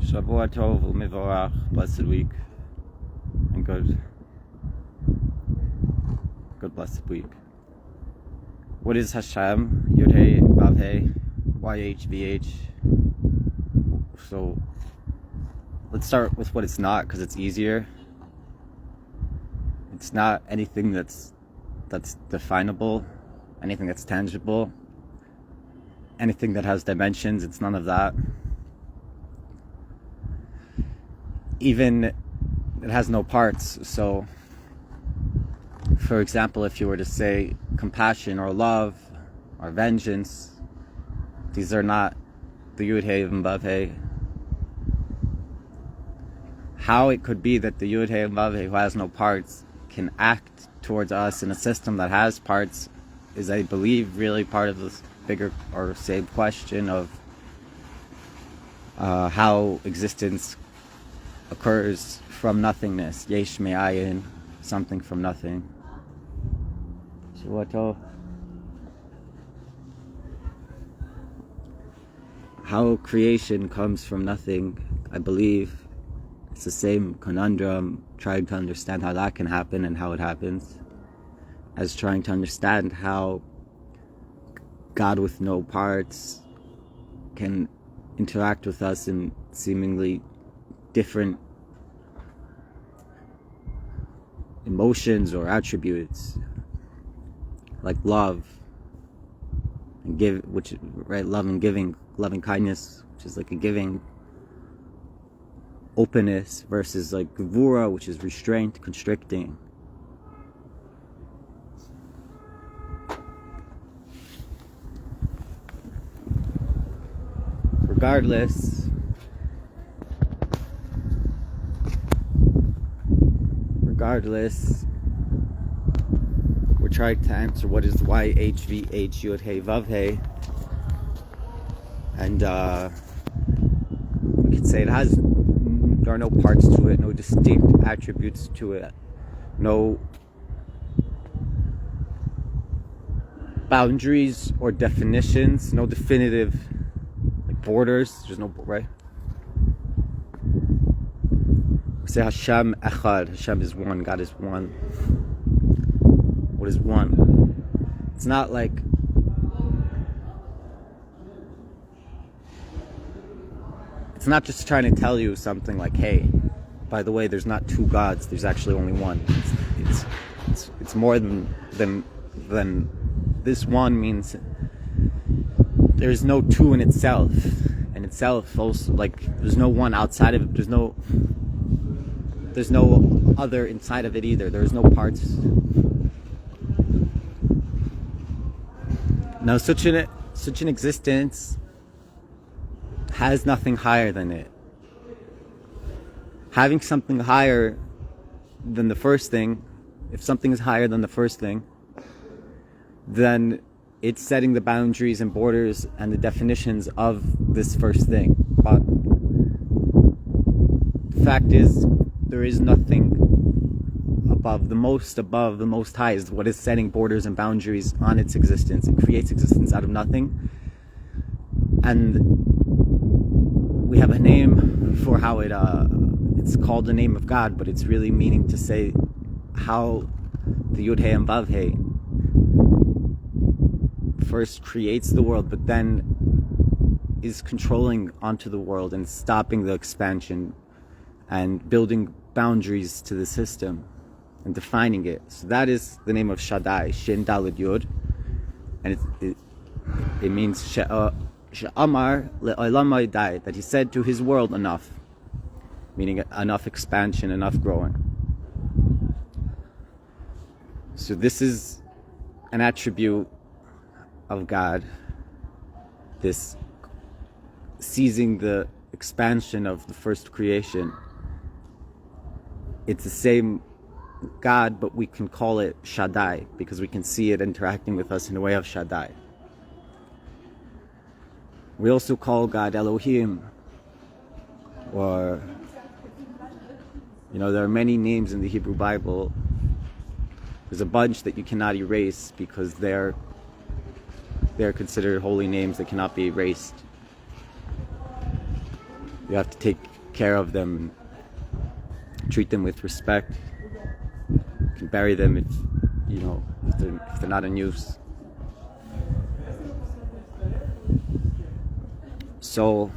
Shavua Tov U'Mivorach, blessed week, and good blessed week. What is Hashem? Yud Hey Vav Hey, YHVH. So let's start with what it's not, because it's easier. It's not anything that's definable, anything that's tangible, anything that has dimensions. It's none of that. Even it has no parts. So for example, if you were to say compassion or love or vengeance, these are not the Yud Hey and Vav Hey. How it could be that the Yud Hey and Vav Hey, who has no parts, can act towards us in a system that has parts is, I believe, really part of this bigger or same question of how existence occurs from nothingness. Yesh me'ayin, something from nothing. Shavua How creation comes from nothing, I believe it's the same conundrum, trying to understand how that can happen and how it happens, as trying to understand how God with no parts can interact with us in seemingly different emotions or attributes, like love and give, which right, love and giving, loving kindness, which is like a giving, openness, versus like gevura, which is restraint, constricting. Regardless, we're trying to answer what is YHVH Yud Hey Vav Hey, and we could say there are no parts to it, no distinct attributes to it, no boundaries or definitions, no definitive like borders. There's no, right? We say Hashem Echad. Hashem is one. God is one. What is one? It's not like it's not just trying to tell you something like, hey, by the way, there's not two gods. There's actually only one. It's more than this. One means there's no two in itself. And itself also, like, there's no one outside of it. There's no other inside of it either. There's no parts. Now, such an existence has nothing higher than it. Having something higher than the first thing, if something is higher than the first thing, then it's setting the boundaries and borders and the definitions of this first thing. But the fact is, there is nothing above. The most high is what is setting borders and boundaries on its existence. It creates existence out of nothing. And we have a name for how it's called the name of God, but it's really meaning to say how the Yud Hey and Vav Hey first creates the world, but then is controlling onto the world and stopping the expansion and building boundaries to the system and defining it. So that is the name of Shaddai, Shin Daled Yud, and it means She'amar le'olam dai, that he said to his world enough, meaning enough expansion, enough growing. So this is an attribute of God, this seizing the expansion of the first creation. It's the same God, but we can call it Shaddai because we can see it interacting with us in a way of Shaddai. We also call God Elohim, or, there are many names in the Hebrew Bible. There's a bunch that you cannot erase because they're considered holy names that cannot be erased. You have to take care of them, treat them with respect. You can bury them if they're not in use. So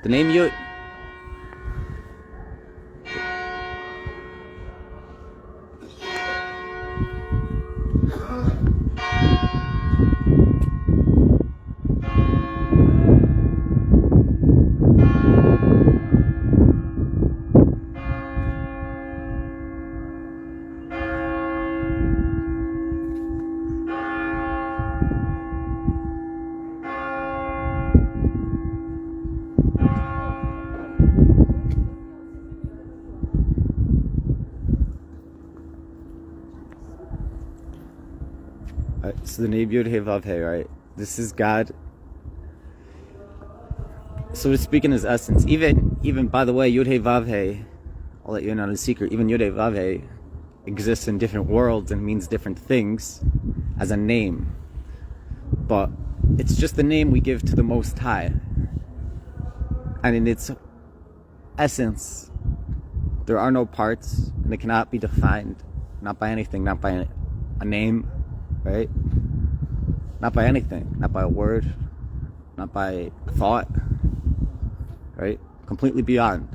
the name Yud. So the name Yud Hey Vav Hey, right? This is God, so to speak, in his essence. Even by the way, Yud Hey Vav Hey, I'll let you in on a secret. Even Yud Hey Vav Hey exists in different worlds and means different things as a name, but it's just the name we give to the Most High. And in its essence, there are no parts, and it cannot be defined, not by anything, not by a name, right? Not by anything, not by a word, not by a thought, right? Completely beyond.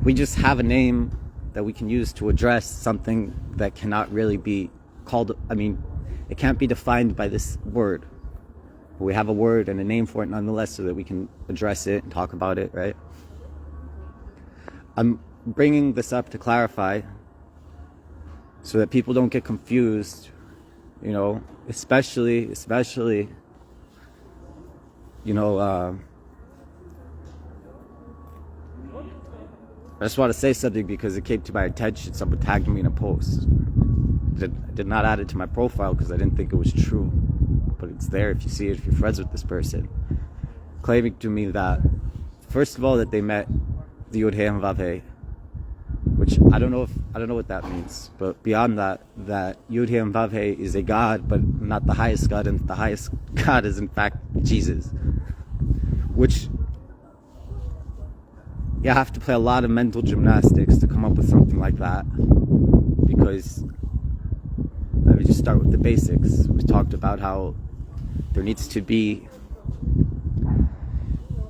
We just have a name that we can use to address something that cannot really be called, it can't be defined by this word. But we have a word and a name for it nonetheless, so that we can address it and talk about it, right? I'm bringing this up to clarify so that people don't get confused, especially, I just want to say something because it came to my attention. Someone tagged me in a post. I did not add it to my profile because I didn't think it was true, but it's there if you see it, if you're friends with this person, claiming to me that, first of all, that they met the Yud Hey and Vav Hey, which I don't know what that means, but beyond that Yud Hey and Vav Hey is a God, but not the highest God, and the highest God is in fact Jesus, which you have to play a lot of mental gymnastics to come up with something like that, because let me just start with the basics. We talked about how there needs to be,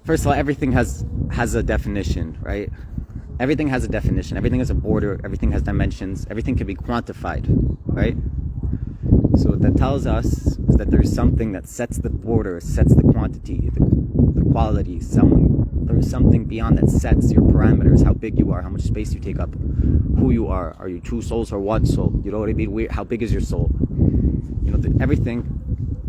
first of all, everything has a definition, right? Everything has a definition, everything has a border, everything has dimensions, everything can be quantified, right? So what that tells us is that there's something that sets the border, sets the quantity, the quality. There's something beyond that sets your parameters, how big you are, how much space you take up, who you are. Are you two souls or one soul? You know what I mean? How big is your soul? Everything.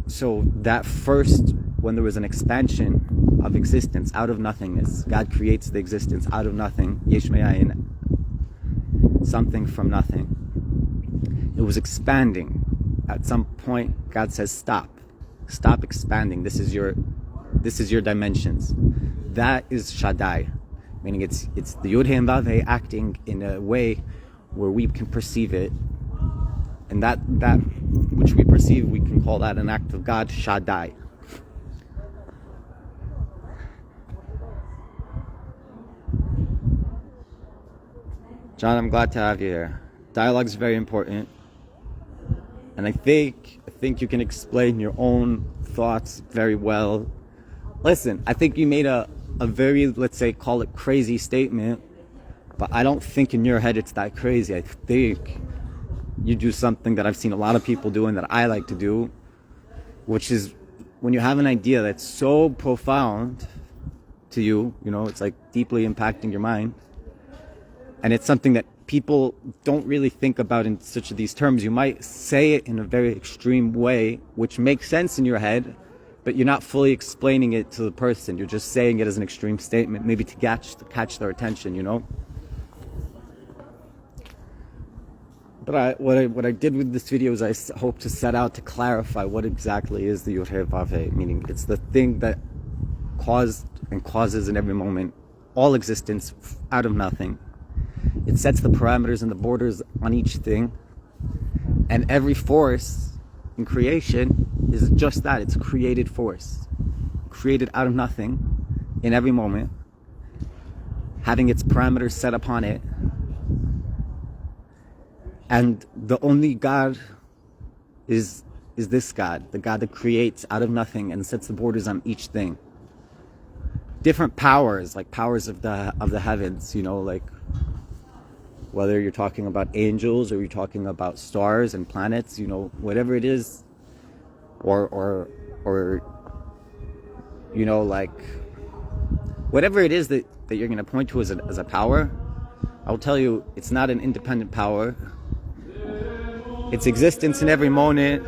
So that first, when there was an expansion of existence out of nothingness, God creates the existence out of nothing, Yesh Me'ayin, something from nothing. It was expanding. At some point, God says, stop expanding. This is your dimensions. That is Shaddai, meaning it's the Yud Hey and Vav Hey acting in a way where we can perceive it, and that which we perceive, we can call that an act of God, Shaddai. John, I'm glad to have you here. Dialogue is very important, and I think you can explain your own thoughts very well. Listen, I think you made a very, let's say, call it crazy statement, but I don't think in your head it's that crazy. I think you do something that I've seen a lot of people do and that I like to do, which is when you have an idea that's so profound to you, it's like deeply impacting your mind, and it's something that people don't really think about in such of these terms. You might say it in a very extreme way, which makes sense in your head, but you're not fully explaining it to the person. You're just saying it as an extreme statement, maybe to catch their attention, But what I did with this video is I hope to set out to clarify what exactly is the Yud Hey Vav Hey, meaning it's the thing that caused and causes in every moment all existence out of nothing. It sets the parameters and the borders on each thing, and every force in creation is just that. It's a created force. created out of nothing in every moment, having its parameters set upon it. And the only God is this God, the God that creates out of nothing and sets the borders on each thing. Different powers, like powers of the heavens, you know, like whether you're talking about angels or you're talking about stars and planets, you know, whatever it is, or you know, like whatever it is that you're going to point to as a power, I'll tell you, it's not an independent power. Its existence in every moment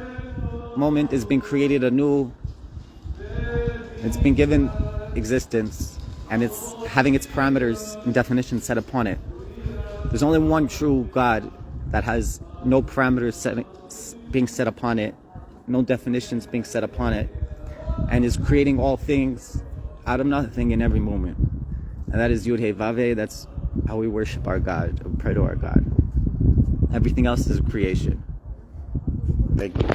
is being created anew. It's been given existence, and it's having its parameters and definitions set upon it. There's only one true God that has no parameters being set upon it, no definitions being set upon it, and is creating all things out of nothing in every moment. And that is Yud Hey Vav Hey. That's how we worship our God, we pray to our God. Everything else is a creation. Thank you.